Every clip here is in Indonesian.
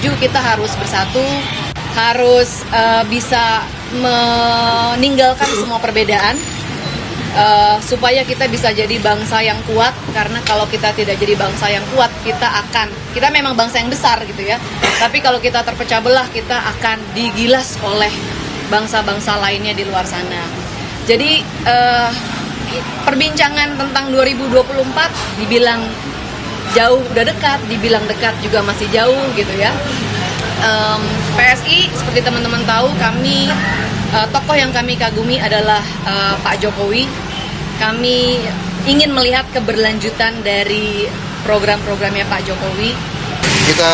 2027 kita harus bersatu, harus bisa meninggalkan semua perbedaan, supaya kita bisa jadi bangsa yang kuat. Karena kalau kita tidak jadi bangsa yang kuat, kita memang bangsa yang besar gitu ya, tapi kalau kita terpecah belah, kita akan digilas oleh bangsa-bangsa lainnya di luar sana. Jadi perbincangan tentang 2024 dibilang jauh udah dekat, dibilang dekat juga masih jauh gitu ya. PSI seperti teman-teman tahu, kami tokoh yang kami kagumi adalah Pak Jokowi. Kami ingin melihat keberlanjutan dari program-programnya Pak Jokowi. Kita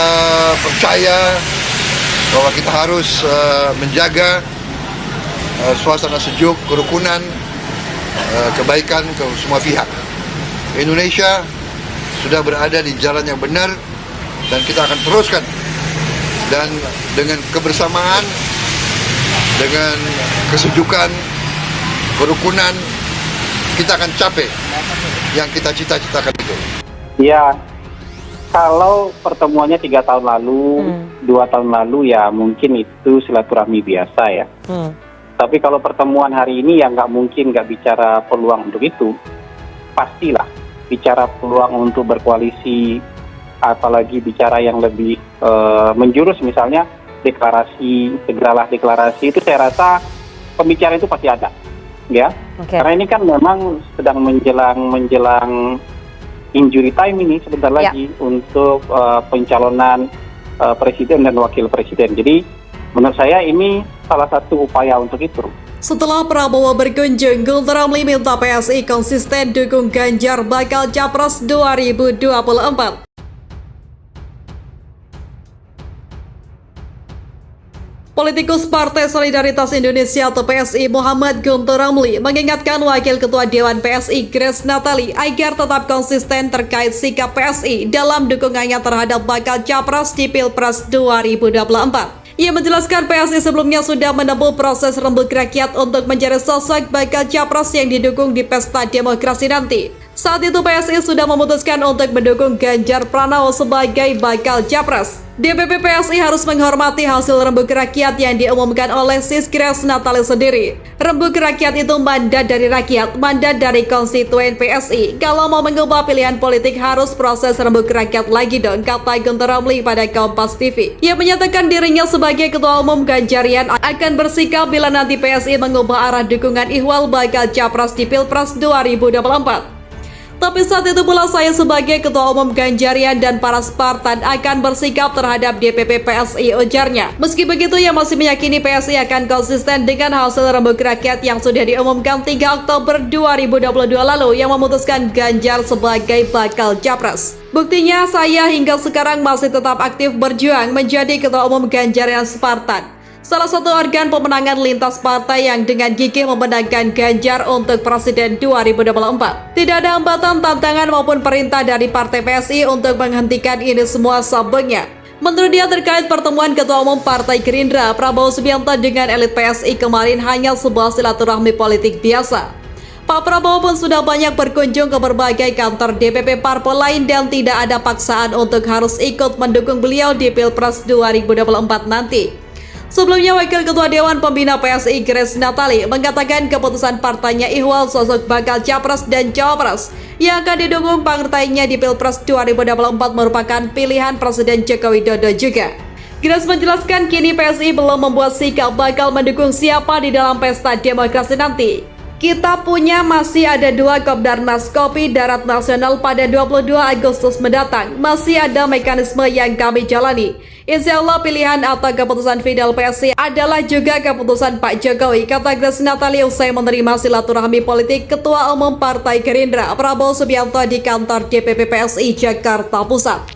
percaya bahwa kita harus menjaga suasana sejuk, kerukunan, kebaikan ke semua pihak. Indonesia sudah berada di jalan yang benar dan kita akan teruskan. Dan dengan kebersamaan, dengan kesejukan, kerukunan, kita akan capai yang kita cita-citakan itu. Ya, kalau pertemuannya 3 tahun lalu, 2 tahun lalu ya mungkin itu silaturahmi biasa ya. Tapi kalau pertemuan hari ini ya nggak mungkin nggak bicara peluang untuk itu. Pastilah bicara peluang untuk berkoalisi, apalagi bicara yang lebih menjurus misalnya deklarasi, segeralah deklarasi, itu saya rasa pembicaraan itu pasti ada, ya. Karena ini kan memang sedang menjelang injury time ini sebentar lagi untuk pencalonan presiden dan wakil presiden. Jadi menurut saya ini salah satu upaya untuk itu. Setelah Prabowo berkunjung, Guntur Romli minta PSI konsisten dukung Ganjar bakal Capres 2024. Politikus Partai Solidaritas Indonesia atau PSI Muhammad Guntur Romli mengingatkan Wakil Ketua Dewan PSI Grace Natali agar tetap konsisten terkait sikap PSI dalam dukungannya terhadap bakal Capres di Pilpres 2024. Ia menjelaskan PSI sebelumnya sudah menempuh proses rembuk rakyat untuk mencari sosok bakal Capres yang didukung di pesta demokrasi nanti. Saat itu PSI sudah memutuskan untuk mendukung Ganjar Pranowo sebagai bakal Capres. DPP PSI harus menghormati hasil rembuk rakyat yang diumumkan oleh Sis Grace Natali sendiri. Rembuk rakyat itu mandat dari rakyat, mandat dari konstituen PSI. Kalau mau mengubah pilihan politik harus proses rembuk rakyat lagi dong, kata Guntur Romli pada Kompas TV. Ia menyatakan dirinya sebagai Ketua Umum Ganjarian akan bersikap bila nanti PSI mengubah arah dukungan ihwal bakal Capres di Pilpres 2024. Tapi saat itu pula saya sebagai Ketua Umum Ganjarian dan para Spartan akan bersikap terhadap DPP PSI, ujarnya. Meski begitu, ia masih meyakini PSI akan konsisten dengan hasil rembuk rakyat yang sudah diumumkan 3 Oktober 2022 lalu yang memutuskan Ganjar sebagai bakal Capres. Buktinya saya hingga sekarang masih tetap aktif berjuang menjadi Ketua Umum Ganjarian Spartan, salah satu organ pemenangan lintas partai yang dengan gigih memenangkan Ganjar untuk Presiden 2024. Tidak ada hambatan, tantangan maupun perintah dari Partai PSI untuk menghentikan ini semua, sambungnya. Menurut dia terkait pertemuan Ketua Umum Partai Gerindra Prabowo Subianto dengan elit PSI kemarin hanya sebuah silaturahmi politik biasa. Pak Prabowo pun sudah banyak berkunjung ke berbagai kantor DPP parpol lain dan tidak ada paksaan untuk harus ikut mendukung beliau di Pilpres 2024 nanti. Sebelumnya, Wakil Ketua Dewan Pembina PSI Grace Natali mengatakan keputusan partainya ihwal sosok bakal Capres dan Cawapres yang akan didukung partainya di Pilpres 2024 merupakan pilihan Presiden Joko Widodo juga. Grace menjelaskan kini PSI belum membuat sikap bakal mendukung siapa di dalam pesta demokrasi nanti. Kita punya masih ada 2 Kopdarnas Kopi Darat Nasional pada 22 Agustus mendatang. Masih ada mekanisme yang kami jalani. Insya Allah pilihan atau keputusan final PSI adalah juga keputusan Pak Jokowi, kata Grace Natali usai menerima silaturahmi politik Ketua Umum Partai Gerindra Prabowo Subianto di kantor DPP PSI Jakarta Pusat.